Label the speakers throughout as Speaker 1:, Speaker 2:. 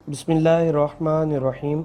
Speaker 1: बिस्मिल्लाहिर्रहमानिर्रहीम।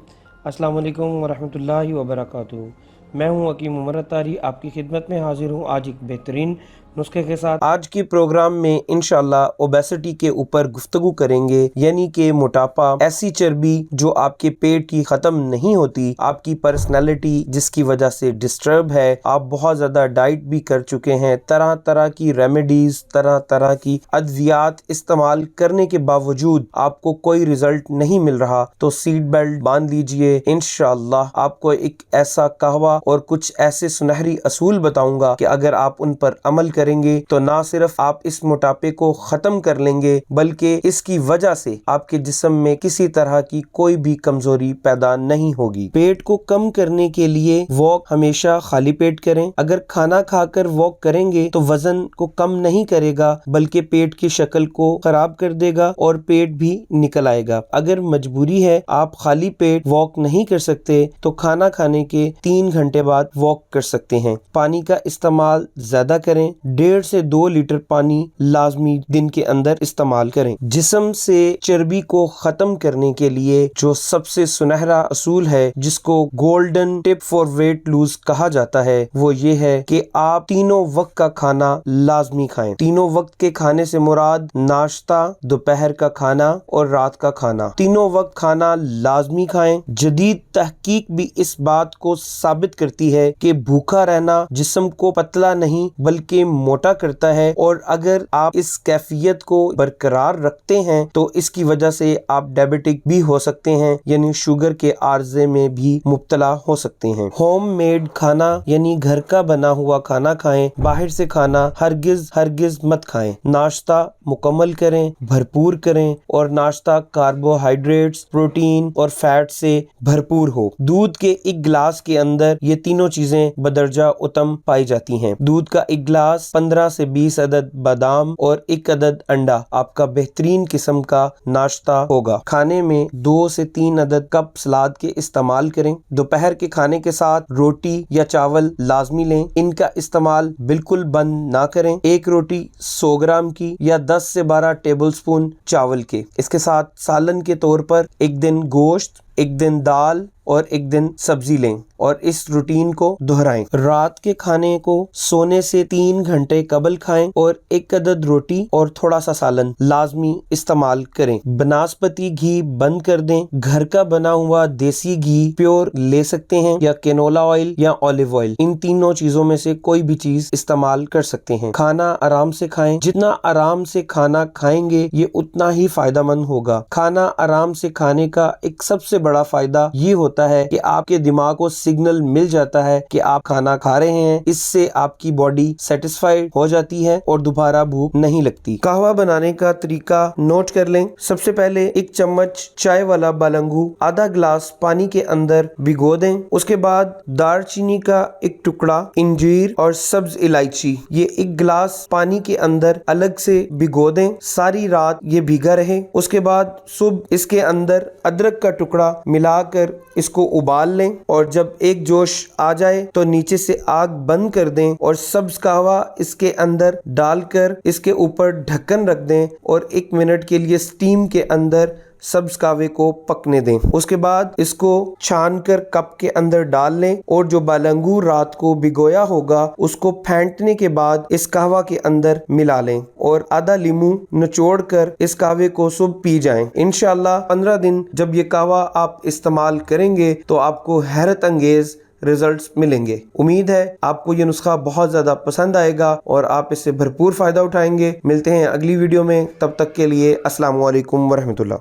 Speaker 1: अस्सलाम वालेकुम वरहमतुल्लाहि वबरकातुहू। मैं हूं हकीम उमर अत्तारी, आपकी खिदमत में हाजिर हूं आज एक बेहतरीन नुस्खे के साथ। आज के प्रोग्राम में इंशाल्लाह ओबेसिटी के ऊपर गुफ्तगू करेंगे, यानी कि मोटापा, ऐसी चर्बी जो आपके पेट की ख़त्म नहीं होती, आपकी पर्सनैलिटी जिसकी वजह से डिस्टर्ब है, आप बहुत ज़्यादा डाइट भी कर चुके हैं, तरह तरह की रेमेडीज़, तरह तरह की अद्वियात इस्तेमाल करने के बावजूद आपको कोई रिजल्ट नहीं मिल रहा, तो सीट बेल्ट बांध लीजिए। इंशाल्लाह आपको एक ऐसा कहवा और कुछ ऐसे सुनहरी असूल बताऊंगा कि अगर आप उन पर अमल करेंगे तो ना सिर्फ आप इस मोटापे को खत्म कर लेंगे, बल्कि इसकी वजह से आपके जिस्म में किसी तरह की कोई भी कमजोरी पैदा नहीं होगी। पेट को कम करने के लिए वॉक हमेशा खाली पेट करें। अगर खाना खाकर वॉक करेंगे तो वजन को कम नहीं करेगा, बल्कि पेट की शक्ल को खराब कर देगा और पेट भी निकल आएगा। अगर मजबूरी है, आप खाली पेट वॉक नहीं कर सकते, तो खाना खाने के 3 घंटे बाद वॉक कर सकते हैं। पानी का इस्तेमाल ज्यादा करें। 1.5 से 2 लीटर पानी लाजमी दिन के अंदर इस्तेमाल करें। जिस्म से चर्बी को खत्म करने के लिए जो सबसे सुनहरा असूल है, जिसको golden tip for weight lose कहा जाता है, वो ये है कि आप तीनों वक्त का खाना लाजमी खाएं। तीनों वक्त के खाने से मुराद नाश्ता, दोपहर का खाना और रात का खाना। तीनों वक्त खाना लाजमी खाएं। जदीद तहकीक भी इस बात को साबित करती है कि भूखा रहना जिस्म को पतला नहीं बल्कि मोटा करता है, और अगर आप इस कैफियत को बरकरार रखते हैं तो इसकी वजह से आप डायबिटिक भी हो सकते हैं, यानी शुगर के आर्जे में भी मुब्तला हो सकते हैं। होम मेड खाना यानी घर का बना हुआ खाना खाएं। बाहर से खाना हरगिज मत खाएं। नाश्ता मुकम्मल करें, भरपूर करें, और नाश्ता कार्बोहाइड्रेट्स, प्रोटीन और फैट से भरपूर हो। दूध के एक गिलास के अंदर ये तीनों चीजें बदर्जा उत्तम पाई जाती हैं। दूध का एक गिलास, 15 से 20 अदद बादाम और 1 अदद अंडा आपका बेहतरीन किस्म का नाश्ता होगा। खाने में 2 से 3 अदद कप सलाद के इस्तेमाल करें। दोपहर के खाने के साथ रोटी या चावल लाजमी लें। इनका इस्तेमाल बिल्कुल बंद ना करें। एक रोटी 100 ग्राम की या 10 से 12 टेबल स्पून चावल के। इसके साथ सालन के तौर पर एक दिन गोश्त, एक दिन दाल और एक दिन सब्जी लें, और इस रूटीन को दोहराएं। रात के खाने को सोने से 3 घंटे कबल खाएं और 1 अदद रोटी और थोड़ा सा सालन लाजमी इस्तेमाल करें। बनास्पति घी बंद कर दें। घर का बना हुआ देसी घी प्योर ले सकते हैं, या कैनोला ऑयल या ऑलिव ऑयल। इन तीनों चीजों में से कोई भी चीज इस्तेमाल कर सकते हैं। खाना आराम से खाएं। जितना आराम से खाना खाएंगे ये उतना ही फायदेमंद होगा। खाना आराम से खाने का एक सबसे बड़ा फायदा ये होता है कि आपके दिमाग को सिग्नल मिल जाता है कि आप खाना खा रहे हैं। इससे आपकी बॉडी सेटिस्फाइड हो जाती है और दोबारा भूख नहीं लगती। कहवा बनाने का तरीका नोट कर लें। सबसे पहले 1 चम्मच चाय वाला बालंगू आधा गिलास पानी के अंदर भिगो दें। उसके बाद दालचीनी का 1 टुकड़ा, इंजीर और सब्ज इलायची ये 1 गिलास पानी के अंदर अलग से भिगो दें। सारी रात ये भीगा रहे। उसके बाद सुबह इसके अंदर अदरक का टुकड़ा मिलाकर इसको उबाल लें, और जब एक जोश आ जाए तो नीचे से आग बंद कर दें और सब्ज कहवा इसके अंदर डालकर इसके ऊपर ढक्कन रख दें और 1 मिनट के लिए स्टीम के अंदर सब्ज कहवे को पकने दें। उसके बाद इसको छान कर कप के अंदर डाल लें, और जो बालंगू रात को भिगोया होगा उसको फेंटने के बाद इस कहवा के अंदर मिला लें, और आधा लीमू निचोड़ कर इस कहवे को सुबह पी जाएं। इंशाल्लाह 15 दिन जब ये कहवा आप इस्तेमाल करेंगे तो आपको हैरत अंगेज रिजल्ट्स मिलेंगे। उम्मीद है आपको ये नुस्खा बहुत ज्यादा पसंद आएगा और आप इससे भरपूर फायदा उठाएंगे। मिलते हैं अगली वीडियो में, तब तक के लिए अस्सलाम वालेकुम वरहमतुल्लाह।